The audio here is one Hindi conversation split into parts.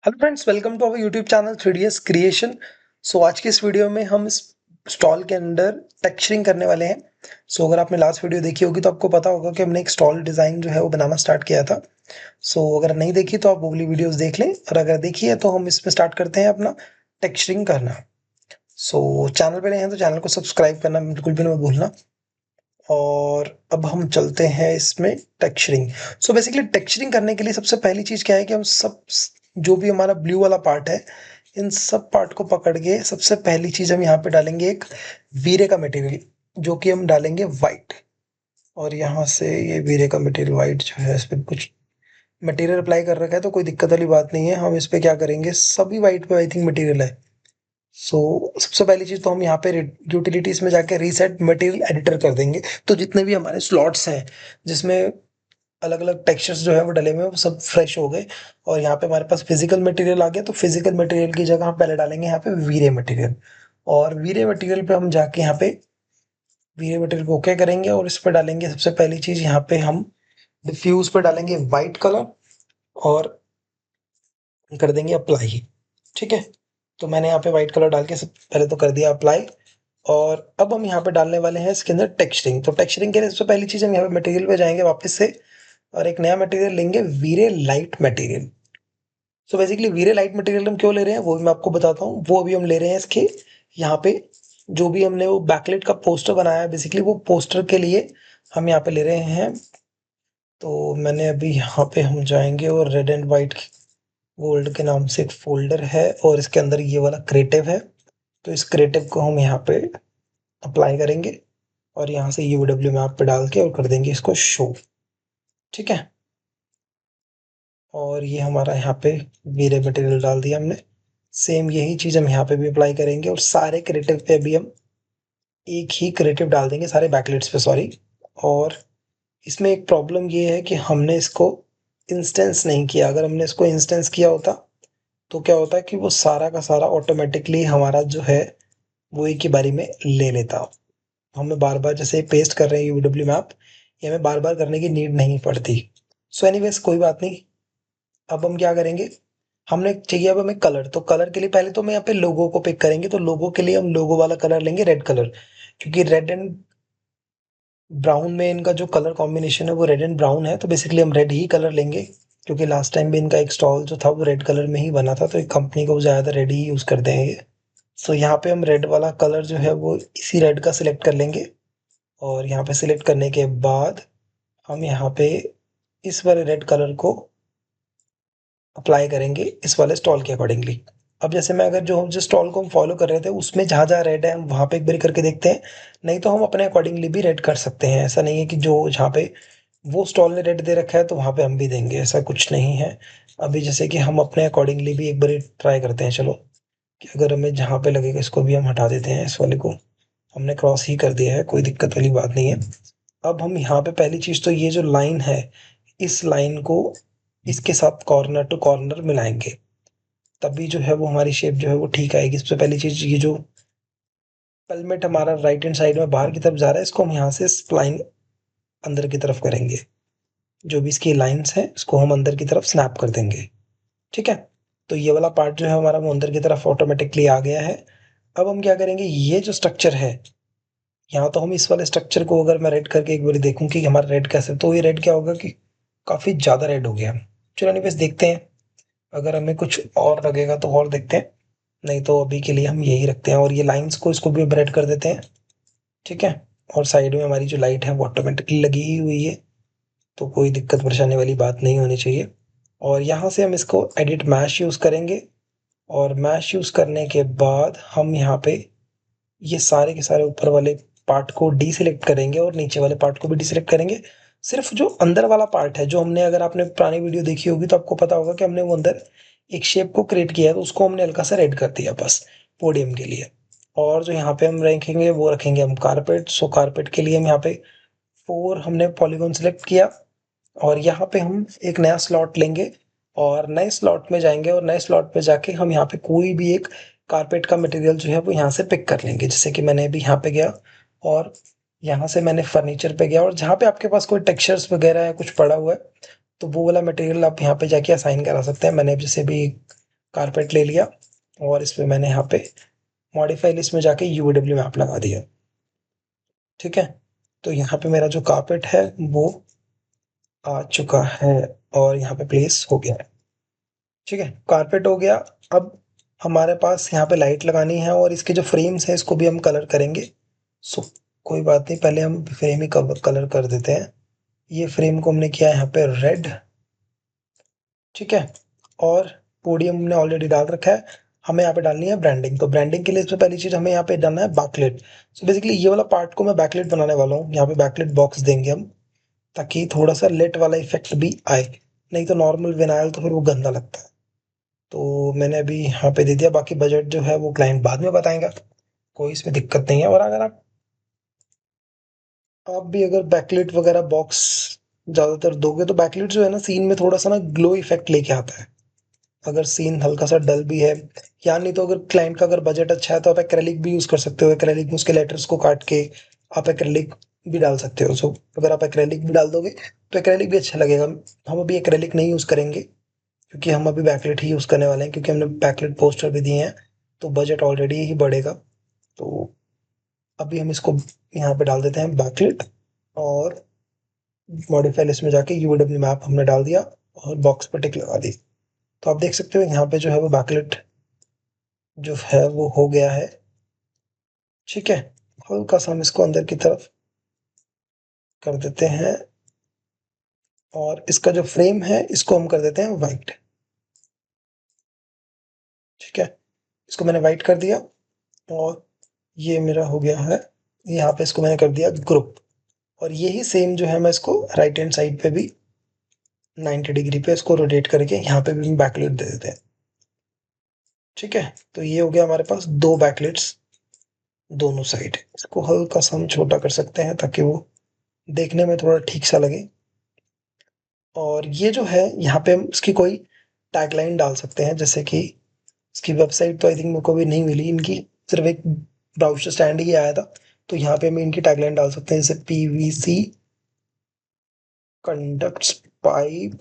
Hello friends, welcome to our YouTube channel 3ds creation. So आज की इस वीडियो में हम इस स्टॉल के अंदर टेक्सचरिंग करने वाले हैं। अगर आपने लास्ट वीडियो देखी होगी तो आपको पता होगा कि हमने एक स्टॉल डिज़ाइन जो है वो बनाना स्टार्ट किया था। अगर नहीं देखी तो आप वो वाली वीडियोस देख लें, और अगर देखी है तो हम इसमें स्टार्ट करते हैं अपना टेक्सचरिंग करना। चैनल पे नए हैं तो चैनल को सब्सक्राइब करना बिल्कुल भी मत भूलना। और अब हम चलते हैं इसमें टेक्सचरिंग। बेसिकली टेक्सचरिंग करने के लिए सबसे पहली चीज़ क्या है कि हम सब जो भी हमारा ब्लू वाला पार्ट है, इन सब पार्ट को पकड़ के सबसे पहली चीज़ हम यहाँ पे डालेंगे एक वीरे का मटेरियल, जो कि हम डालेंगे वाइट। और यहाँ से ये वीरे का मटेरियल वाइट जो है, इस पे कुछ मटेरियल अप्लाई कर रखा है तो कोई दिक्कत वाली बात नहीं है। हम इस पे क्या करेंगे, सभी वाइट पे आई थिंक मटेरियल है। सबसे पहली चीज़ तो हम यहाँ पे यूटिलिटीज़ में जाके रीसेट मटेरियल एडिटर कर देंगे। तो जितने भी हमारे स्लॉट्स हैं जिसमें अलग अलग टेक्सचर्स जो है वो डले हुए हैं, वो सब फ्रेश हो गए। और यहाँ पे हमारे पास फिजिकल मटेरियल आ गया, तो फिजिकल मटेरियल की जगह हम पहले डालेंगे यहाँ पे वीरे मटेरियल। और वीरे मटेरियल पे हम जाके यहाँ पे वीरे मटेरियल को ओके करेंगे, और इस पर डालेंगे सबसे पहली चीज़, यहाँ पे हम डिफ्यूज पर डालेंगे वाइट कलर और कर देंगे अप्लाई। ठीक है, तो मैंने यहाँ पे व्हाइट कलर डाल के सब पहले तो कर दिया अप्लाई। और अब हम यहाँ पे डालने वाले हैं इसके अंदर टेक्सचरिंग। तो टेक्सचरिंग के लिए सबसे पहली चीज़ हम यहाँ पे मटेरियल पे जाएंगे वापस से, और एक नया मटेरियल लेंगे, VRay light material. Basically VRay light material हम क्यों ले रहे हैं वो भी मैं आपको बताता हूँ। वो अभी हम ले रहे हैं इसके यहाँ पे जो भी हमने वो बैकलाइट का पोस्टर बनाया है, बेसिकली वो पोस्टर के लिए हम यहाँ पे ले रहे हैं। तो मैंने अभी यहाँ पे हम जाएंगे और रेड एंड वाइट गोल्ड के नाम से एक फोल्डर है, और इसके अंदर ये वाला क्रिएटिव है। तो इस क्रिएटिव को हम यहाँ पे अप्लाई करेंगे, और यहाँ से यूडब्ल्यू मैप पे डाल के और कर देंगे इसको शो। ठीक है, और ये हमारा यहाँ पे वीरे मटेरियल डाल दिया हमने। सेम यही चीज़ हम यहाँ पे भी अप्लाई करेंगे, और सारे क्रिएटिव पे भी हम एक ही क्रिएटिव डाल देंगे, सारे बैकलेट्स पे, सॉरी। और इसमें एक प्रॉब्लम ये है कि हमने इसको इंस्टेंस नहीं किया। अगर हमने इसको इंस्टेंस किया होता तो क्या होता है कि वो सारा का सारा ऑटोमेटिकली हमारा जो है वो एक ही बारी में ले लेता। हमें बार बार जैसे पेस्ट कर रहे हैं यूडब्ल्यू मैप, ये हमें बार बार करने की नीड नहीं पड़ती। एनीवेज कोई बात नहीं। अब हम क्या करेंगे, हमने चाहिए अब हमें कलर। तो कलर के लिए पहले तो मैं यहाँ पे लोगो को पिक करेंगे। तो लोगो के लिए हम लोगो वाला कलर लेंगे, रेड कलर, क्योंकि रेड एंड ब्राउन में इनका जो कलर कॉम्बिनेशन है वो रेड एंड ब्राउन है। तो बेसिकली हम रेड ही कलर लेंगे, क्योंकि लास्ट टाइम भी इनका एक स्टॉल जो था वो रेड कलर में ही बना था, तो एक कंपनी को ज़्यादा रेड ही यूज़ करते हैं ये। यहाँ पे हम रेड वाला कलर जो है वो इसी रेड का सिलेक्ट कर लेंगे। और यहाँ पे सिलेक्ट करने के बाद हम यहाँ पे इस वाले रेड कलर को अप्लाई करेंगे इस वाले स्टॉल के अकॉर्डिंगली। अब जैसे मैं अगर जो जिस स्टॉल को हम फॉलो कर रहे थे उसमें जहाँ जहाँ रेड है हम वहाँ पे एक बार करके देखते हैं। नहीं तो हम अपने अकॉर्डिंगली भी रेड कर सकते हैं। ऐसा नहीं है कि जो जहाँ पे वो स्टॉल ने रेड दे रखा है तो वहाँ पे हम भी देंगे, ऐसा कुछ नहीं है। अभी जैसे कि हम अपने अकॉर्डिंगली भी एक बार ट्राई करते हैं, चलो, कि अगर हमें जहाँ पे लगेगा इसको भी हम हटा देते हैं। इस वाले को हमने क्रॉस ही कर दिया है, कोई दिक्कत वाली बात नहीं है। अब हम यहाँ पे पहली चीज़ तो ये जो लाइन है, इस लाइन को इसके साथ कॉर्नर टू कॉर्नर मिलाएंगे, तभी जो है वो हमारी शेप जो है वो ठीक आएगी। सबसे पहली चीज़, ये जो पेलमेट हमारा राइट हैंड साइड में बाहर की तरफ जा रहा है, इसको हम यहाँ से स्प्लाइन अंदर की तरफ करेंगे। जो भी इसकी लाइंस हैं इसको हम अंदर की तरफ स्नैप कर देंगे। ठीक है, तो ये वाला पार्ट जो है हमारा वो अंदर की तरफ ऑटोमेटिकली आ गया है। अब हम क्या करेंगे, ये जो स्ट्रक्चर है, यहाँ तो हम इस वाले स्ट्रक्चर को अगर मैं रेड करके एक बार देखूं कि हमारा रेड कैसे, तो ये रेड क्या होगा कि काफ़ी ज़्यादा रेड हो गया। चलो नहीं, बस देखते हैं, अगर हमें कुछ और लगेगा तो और देखते हैं, नहीं तो अभी के लिए हम यही रखते हैं। और ये लाइंस को इसको भी रेड कर देते हैं। ठीक है, और साइड में हमारी जो लाइट है वो ऑटोमेटिकली लगी ही हुई है, तो कोई दिक्कत परेशानी वाली बात नहीं होनी चाहिए। और यहाँ से हम इसको एडिट मैश यूज़ करेंगे, और मैश यूज़ करने के बाद हम यहाँ पे ये सारे के सारे ऊपर वाले पार्ट को डीसेलेक्ट करेंगे और नीचे वाले पार्ट को भी डीसेलेक्ट करेंगे। सिर्फ जो अंदर वाला पार्ट है, जो हमने, अगर आपने पुरानी वीडियो देखी होगी तो आपको पता होगा कि हमने वो अंदर एक शेप को क्रिएट किया है, तो उसको हमने हल्का सा रेड कर दिया बस, पोडियम के लिए। और जो यहाँ पे हम रखेंगे वो रखेंगे हम कारपेट। कारपेट के लिए हम यहाँ पे 4 हमने पॉलीगॉन सेलेक्ट किया, और यहाँ पे हम एक नया स्लॉट लेंगे, और नए स्लॉट में जाएंगे, और नए स्लॉट पे जाके हम यहाँ पे कोई भी एक कारपेट का मटेरियल जो है वो यहाँ से पिक कर लेंगे। जैसे कि मैंने अभी यहाँ पे गया, और यहाँ से मैंने फर्नीचर पे गया, और जहाँ पे आपके पास कोई टेक्सचर्स वगैरह या कुछ पड़ा हुआ है तो वो वाला मटेरियल आप यहाँ पे जाके असाइन करा सकते हैं। मैंने जैसे भी कारपेट ले लिया और इसमें मैंने यहाँ पे मॉडिफाई लिस्ट में जाके यूवीडब्ल्यू मैप लगा दिया। ठीक है, तो यहाँ पे मेरा जो कारपेट है वो आ चुका है और यहाँ पे प्लेस हो गया है। ठीक है, कारपेट हो गया। अब हमारे पास यहाँ पे लाइट लगानी है और इसके जो फ्रेम्स हैं इसको भी हम कलर करेंगे। सो कोई बात नहीं, पहले हम फ्रेम ही कलर कर देते हैं। ये फ्रेम को हमने किया है यहाँ पे रेड। ठीक है, और पोडियम हमने ऑलरेडी डाल रखा है। हमें यहाँ पे डालनी है ब्रांडिंग। तो ब्रांडिंग के लिए सबसे पहली चीज हमें यहाँ पे डालना है बैकलाइट। सो बेसिकली ये वाला पार्ट को मैं बैकलाइट बनाने वाला हूँ। यहाँ पे बैकलाइट बॉक्स देंगे हम, ताकि थोड़ा सा लेट वाला इफेक्ट भी आए। नहीं तो नॉर्मल विनाइल तो फिर वो गंदा लगता है। तो मैंने अभी यहाँ पे दे दिया। बाकी बजट जो है वो क्लाइंट बाद में बताएगा, कोई इसमें दिक्कत नहीं है। और अगर आप भी अगर बैकलाइट वगैरह बॉक्स ज़्यादातर दोगे तो बैकलाइट जो है ना सीन में थोड़ा सा ना ग्लो इफेक्ट लेके आता है। अगर सीन हल्का सा डल भी है, या नहीं तो अगर क्लाइंट का अगर बजट अच्छा है तो आप एक्रेलिक भी यूज़ कर सकते हो। एक्रेलिक में उसके लेटर्स को काट के आप एक्रेलिक भी डाल सकते हो। सो अगर आप एक्रेलिक भी डाल दोगे तो एक्रेलिक भी अच्छा लगेगा। हम अभी एक्रेलिक नहीं यूज़ करेंगे, क्योंकि हम अभी बैकलाइट ही यूज़ करने वाले हैं, क्योंकि हमने बैकलाइट पोस्टर भी दिए हैं तो बजट ऑलरेडी ही बढ़ेगा। तो अभी हम इसको यहाँ पे डाल देते हैं बैकलाइट, और मॉडिफाई लिस्ट में जाके यूडब्ल्यू मैप हमने डाल दिया और बॉक्स पर टिक लगा दी। तो आप देख सकते हो यहाँ पे जो है वो बैकलाइट जो है वो हो गया है। ठीक है, हल्का सा हम इसको अंदर की तरफ कर देते हैं, और इसका जो फ्रेम है इसको हम कर देते हैं वाइट। ठीक है, इसको मैंने वाइट कर दिया, और ये मेरा हो गया है। यहाँ पे इसको मैंने कर दिया ग्रुप, और यही सेम जो है मैं इसको राइट हैंड साइड पे भी 90 डिग्री पे इसको रोटेट करके यहाँ पे भी बैकलाइट दे देते हैं। ठीक है, तो ये हो गया हमारे पास दो बैकलाइट्स दोनों साइड। इसको हल्का सा हम छोटा कर सकते हैं ताकि वो देखने में थोड़ा ठीक सा लगे। और ये जो है यहाँ पे हम इसकी कोई टैगलाइन डाल सकते हैं, जैसे कि इसकी वेबसाइट तो आई थिंक मेरे को भी नहीं मिली इनकी, सिर्फ एक ब्राउज़र स्टैंड ही आया था। तो यहाँ पे हम इनकी टैगलाइन डाल सकते हैं, जैसे PVC conducts pipe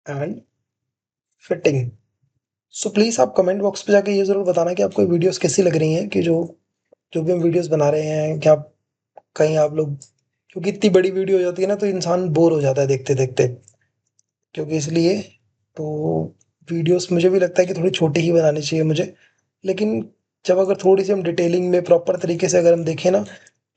and fitting. So please आप कमेंट बॉक्स पे जाके ये ज़रूर बताना कि आपको ये वीडियोस कैसी लग रही हैं, कि जो जो भी हम वीडियोस बना रहे हैं, क्या कहीं आप लोग, क्योंकि इतनी बड़ी वीडियो हो जाती है ना तो इंसान बोर हो जाता है देखते देखते, क्योंकि इसलिए तो वीडियोस मुझे भी लगता है कि थोड़ी छोटी ही बनानी चाहिए मुझे। लेकिन जब अगर थोड़ी सी हम डिटेलिंग में प्रॉपर तरीके से अगर हम देखें ना,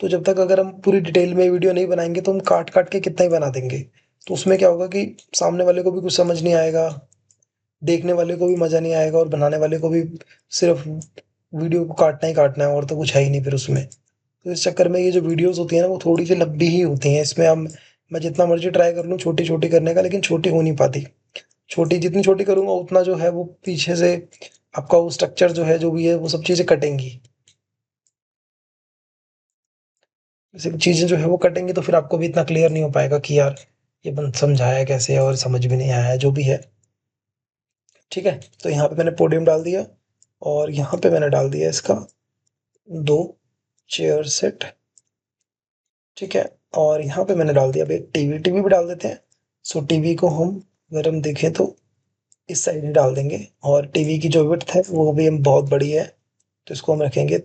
तो जब तक अगर हम पूरी डिटेल में वीडियो नहीं बनाएंगे तो हम काट काट के कितना ही बना देंगे। तो उसमें क्या होगा कि सामने वाले को भी कुछ समझ नहीं आएगा, देखने वाले को भी मज़ा नहीं आएगा, और बनाने वाले को भी सिर्फ वीडियो को काटना ही काटना है, और तो कुछ है ही नहीं फिर उसमें। तो इस चक्कर में ये जो वीडियोस होती हैं ना वो थोड़ी सी लंबी ही होती हैं। इसमें हम, मैं जितना मर्जी ट्राई कर लूँ छोटी छोटी करने का, लेकिन छोटी हो नहीं पाती। छोटी जितनी छोटी करूँगा उतना जो है वो पीछे से आपका वो स्ट्रक्चर जो है जो भी है वो सब चीज़ें कटेंगी। जैसे चीज़ें जो है वो कटेंगी तो फिर आपको भी इतना क्लियर नहीं हो पाएगा कि यार ये बन समझाया कैसे और समझ भी नहीं आया जो भी है। ठीक है, तो यहाँ पे मैंने पोडियम डाल दिया, और यहाँ पे मैंने डाल दिया इसका दो चेयर सेट। ठीक है, और यहाँ पे मैंने डाल दिया अब एक टीवी। टीवी भी डाल देते हैं। सो टीवी को हम अगर हम देखें तो इस साइड ही डाल देंगे, और टीवी की जो विड्थ है वो भी हम बहुत बड़ी है, तो इसको हम रखेंगे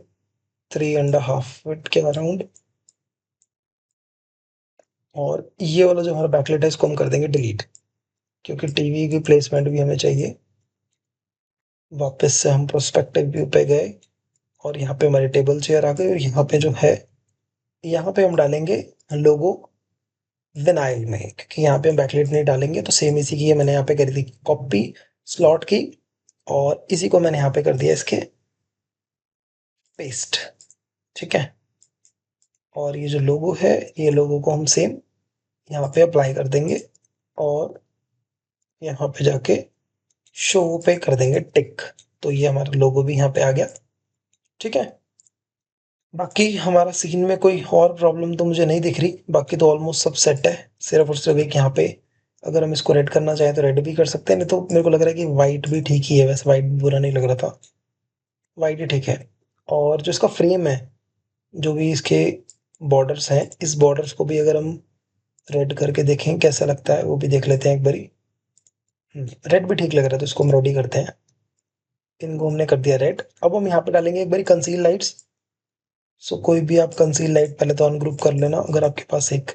3.5 फीट के अराउंड। और ये वाला जो हमारा बैकलाइट है इसको हम कर देंगे डिलीट, क्योंकि टीवी की प्लेसमेंट भी हमें चाहिए। वापस से हम प्रोस्पेक्टिव व्यू पे गए, और यहाँ पे हमारी टेबल चेयर आ गई, और यहाँ पे जो है यहाँ पे हम डालेंगे लोगो विनाइल में, क्योंकि यहाँ पे हम बैकलाइट नहीं डालेंगे। तो सेम इसी की है मैंने यहाँ पे करी थी कॉपी स्लॉट की, और इसी को मैंने यहाँ पे कर दिया इसके पेस्ट। ठीक है, और ये जो लोगो है ये लोगो को हम सेम यहाँ पे अप्लाई कर देंगे, और यहाँ पे जाके शो पे कर देंगे टिक। तो ये हमारा लोगो भी यहाँ पे आ गया। ठीक है, बाकी हमारा सीन में कोई और प्रॉब्लम तो मुझे नहीं दिख रही। बाकी तो ऑलमोस्ट सब सेट है। सिर्फ और सिर्फ एक यहाँ पे अगर हम इसको रेड करना चाहें तो रेड भी कर सकते हैं, नहीं तो मेरे को लग रहा है कि वाइट भी ठीक ही है। वैसे वाइट बुरा नहीं लग रहा था, वाइट ही ठीक है। और जो इसका फ्रेम है, जो भी इसके बॉर्डर्स हैं, इस बॉर्डर्स को भी अगर हम रेड करके देखें कैसा लगता है, वो भी देख लेते हैं एक बारी। रेड भी ठीक लग रहा है तो इसको हम रेडी करते हैं। इनको हमने कर दिया रेड। अब हम यहाँ पे डालेंगे एक बारी कंसील लाइट्स। सो कोई भी आप कंसील लाइट पहले तो अनग्रुप कर लेना अगर आपके पास एक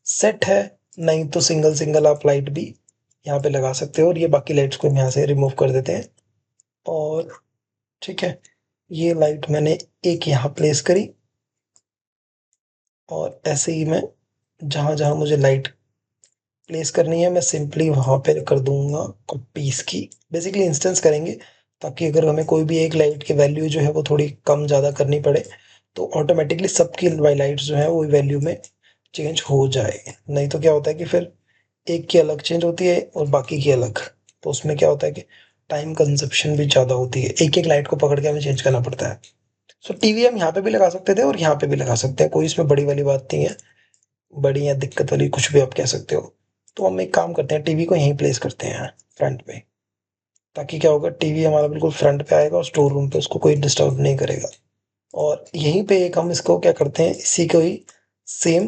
सेट है, नहीं तो सिंगल सिंगल आप लाइट भी यहाँ पे लगा सकते हो। और ये बाकी लाइट्स को हम यहाँ से रिमूव कर देते हैं। और ठीक है, ये लाइट मैंने एक यहाँ प्लेस करी, और ऐसे ही मैं जहाँ जहाँ मुझे लाइट प्लेस करनी है मैं सिंपली वहाँ पे कर दूंगा कॉपी इसकी। बेसिकली इंस्टेंस करेंगे ताकि अगर हमें कोई भी एक लाइट की वैल्यू जो है वो थोड़ी कम ज़्यादा करनी पड़े तो ऑटोमेटिकली सबकी लाइट्स जो है वो वैल्यू में चेंज हो जाए। नहीं तो क्या होता है कि फिर एक की अलग चेंज होती है और बाकी की अलग, तो उसमें क्या होता है कि टाइम कंजप्शन भी ज़्यादा होती है, एक एक लाइट को पकड़ के हमें चेंज करना पड़ता है। सो टीवी हम यहाँ पे भी लगा सकते थे और यहाँ पे भी लगा सकते हैं, कोई इसमें बड़ी वाली बात नहीं है, बड़ी या दिक्कत वाली कुछ भी आप कह सकते हो। तो हम एक काम करते हैं, टीवी को यहीं प्लेस करते हैं फ्रंट पे, ताकि क्या होगा टीवी हमारा बिल्कुल फ्रंट पे आएगा और स्टोर रूम पे उसको कोई डिस्टर्ब नहीं करेगा। और यहीं पे एक हम इसको क्या करते हैं, इसी को ही सेम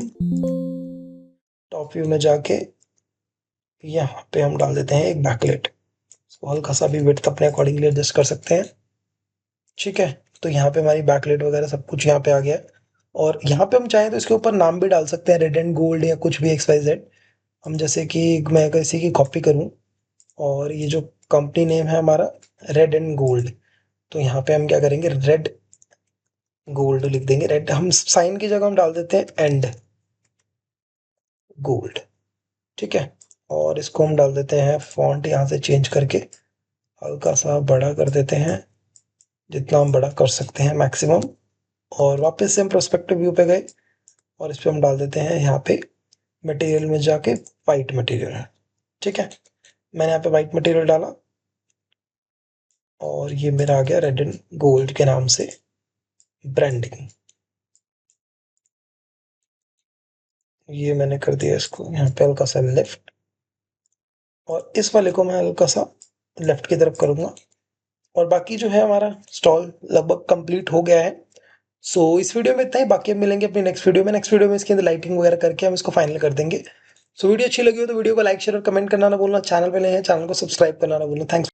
टॉप व्यू में जाके यहाँ पे हम डाल देते हैं एक बैकलाइट। इसको हल्का सा भी विड्थ अपने अकॉर्डिंगली एडजस्ट कर सकते हैं। ठीक है, तो यहाँ पे हमारी बैकलाइट वगैरह सब कुछ यहाँ पे आ गया है। और यहाँ पे हम चाहें तो इसके ऊपर नाम भी डाल सकते हैं, रेड एंड गोल्ड या कुछ भी एक्स वाई जेड। हम जैसे कि मैं अगर इसी की कॉपी करूँ और ये जो कंपनी नेम है हमारा रेड एंड गोल्ड, तो यहाँ पे हम क्या करेंगे, रेड गोल्ड लिख देंगे। रेड हम साइन की जगह हम डाल देते हैं एंड गोल्ड। ठीक है, और इसको हम डाल देते हैं फॉन्ट यहाँ से चेंज करके हल्का सा बड़ा कर देते हैं, जितना हम बड़ा कर सकते हैं मैक्सिमम। और वापस से हम प्रोस्पेक्टिव व्यू पे गए और इस पे हम डाल देते हैं यहाँ पे मटेरियल में जाके वाइट मटेरियल है। ठीक है, मैंने यहाँ पे वाइट मटेरियल डाला और ये मेरा आ गया रेड एंड गोल्ड के नाम से ब्रांडिंग। ये मैंने कर दिया इसको यहाँ पे हल्का सा लेफ्ट, और इस वाले को मैं हल्का सा लेफ्ट की तरफ करूँगा। और बाकी जो है हमारा स्टॉल लगभग कंप्लीट हो गया है। सो इस वीडियो में इतना ही, बाकी अब मिलेंगे अपनी नेक्स्ट वीडियो में। नेक्स्ट वीडियो में इसके अंदर लाइटिंग वगैरह करके हम इसको फाइनल कर देंगे। सो वीडियो अच्छी लगी हो तो वीडियो को लाइक शेयर और कमेंट करना ना भूलना। चैनल पे नए हैं, चैनल को सब्सक्राइब करना ना भूलना। थैंक्स।